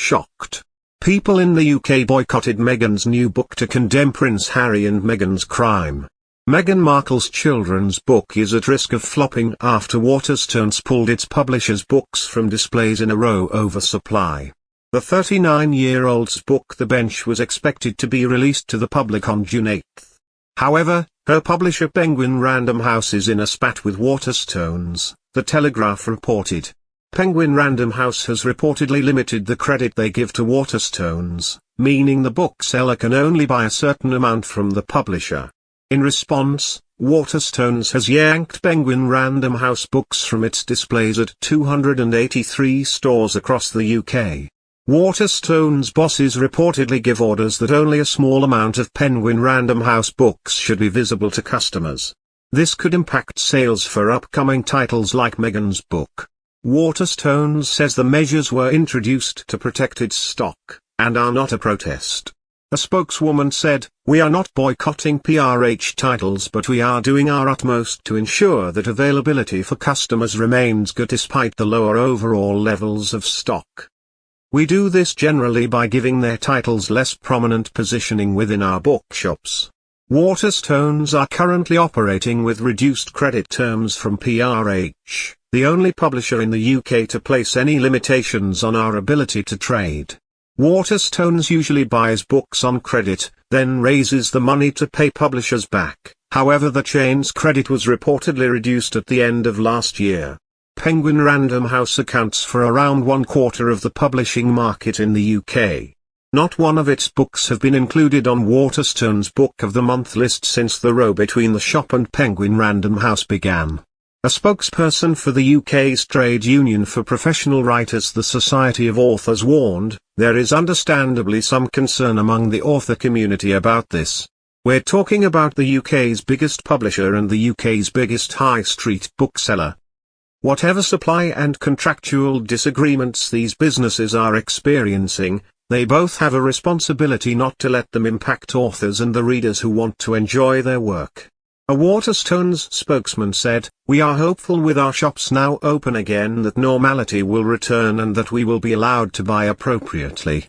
shocked. People in the UK boycotted Meghan's new book to condemn Prince Harry and Meghan's crime. Meghan Markle's children's book is at risk of flopping after Waterstones pulled its publisher's books from displays in a row over supply. The 39-year-old's book The Bench was expected to be released to the public on June 8. However, her publisher Penguin Random House is in a spat with Waterstones, The Telegraph reported. Penguin Random House has reportedly limited the credit they give to Waterstones, meaning the bookseller can only buy a certain amount from the publisher. In response, Waterstones has yanked Penguin Random House books from its displays at 283 stores across the UK. Waterstones bosses reportedly give orders that only a small amount of Penguin Random House books should be visible to customers. This could impact sales for upcoming titles like Meghan's book. Waterstones says the measures were introduced to protect its stock, and are not a protest. A spokeswoman said, "We are not boycotting PRH titles, but we are doing our utmost to ensure that availability for customers remains good despite the lower overall levels of stock. We do this generally by giving their titles less prominent positioning within our bookshops." Waterstones are currently operating with reduced credit terms from PRH, the only publisher in the UK to place any limitations on our ability to trade. Waterstones usually buys books on credit, then raises the money to pay publishers back. However, the chain's credit was reportedly reduced at the end of last year. Penguin Random House accounts for around 1/4 of the publishing market in the UK. Not one of its books have been included on Waterstones' Book of the Month list since the row between the shop and Penguin Random House began. A spokesperson for the UK's trade union for professional writers, the Society of Authors, warned, "There is understandably some concern among the author community about this. We're talking about the UK's biggest publisher and the UK's biggest high street bookseller. Whatever supply and contractual disagreements these businesses are experiencing, they both have a responsibility not to let them impact authors and the readers who want to enjoy their work." A Waterstones spokesman said, "We are hopeful with our shops now open again that normality will return and that we will be allowed to buy appropriately.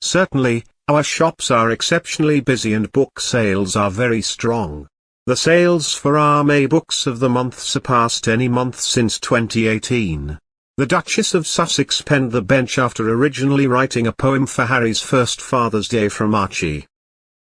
Certainly, our shops are exceptionally busy and book sales are very strong. The sales for our May books of the month surpassed any month since 2018. The Duchess of Sussex penned The Bench after originally writing a poem for Harry's first Father's Day from Archie."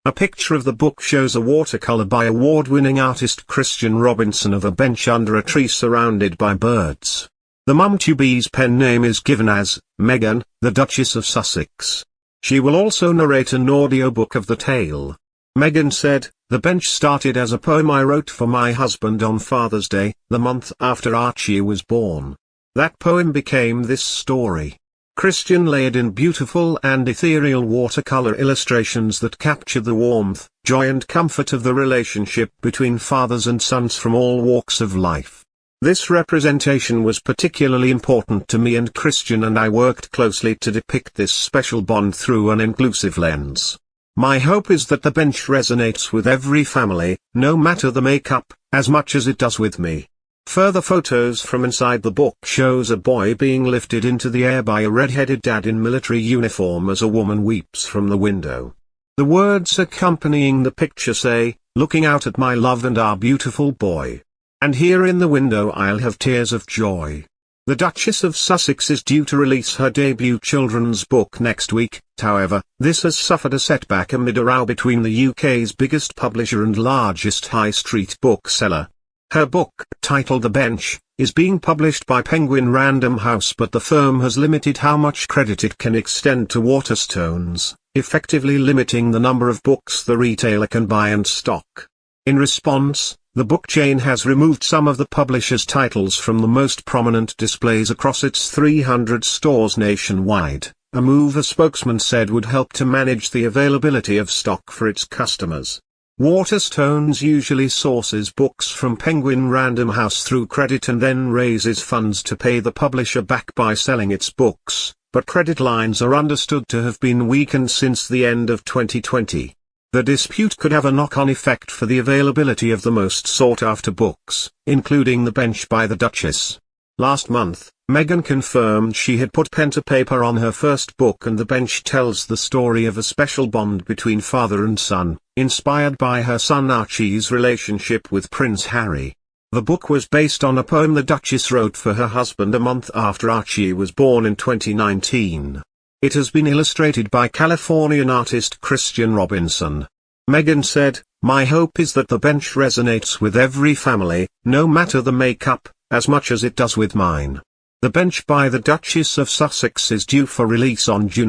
A picture of the book shows a watercolor by award-winning artist Christian Robinson of a bench under a tree surrounded by birds. The mum-to-be's pen name is given as Meghan, the Duchess of Sussex. She will also narrate an audiobook of the tale. Meghan said, "The Bench started as a poem I wrote for my husband on Father's Day, the month after Archie was born. That poem became this story." Christian layered in beautiful and ethereal watercolor illustrations that capture the warmth, joy and comfort of the relationship between fathers and sons from all walks of life. "This representation was particularly important to me and Christian, and I worked closely to depict this special bond through an inclusive lens. My hope is that The Bench resonates with every family, no matter the makeup, as much as it does with me." Further photos from inside the book shows a boy being lifted into the air by a red-headed dad in military uniform as a woman weeps from the window. The words accompanying the picture say, "Looking out at my love and our beautiful boy. And here in the window I'll have tears of joy." The Duchess of Sussex is due to release her debut children's book next week. However, this has suffered a setback amid a row between the UK's biggest publisher and largest high street bookseller. Her book, titled The Bench, is being published by Penguin Random House, but the firm has limited how much credit it can extend to Waterstones, effectively limiting the number of books the retailer can buy and stock. In response, the book chain has removed some of the publisher's titles from the most prominent displays across its 300 stores nationwide, a move a spokesman said would help to manage the availability of stock for its customers. Waterstones usually sources books from Penguin Random House through credit and then raises funds to pay the publisher back by selling its books, but credit lines are understood to have been weakened since the end of 2020. The dispute could have a knock-on effect for the availability of the most sought-after books, including The Bench by the Duchess. Last month, Meghan confirmed she had put pen to paper on her first book, and the bench tells the story of a special bond between father and son, inspired by her son Archie's relationship with Prince Harry. The book was based on a poem the Duchess wrote for her husband a month after Archie was born in 2019. It has been illustrated by Californian artist Christian Robinson. Meghan said, "My hope is that the bench resonates with every family, no matter the makeup, as much as it does with mine." The Bench by the Duchess of Sussex is due for release on June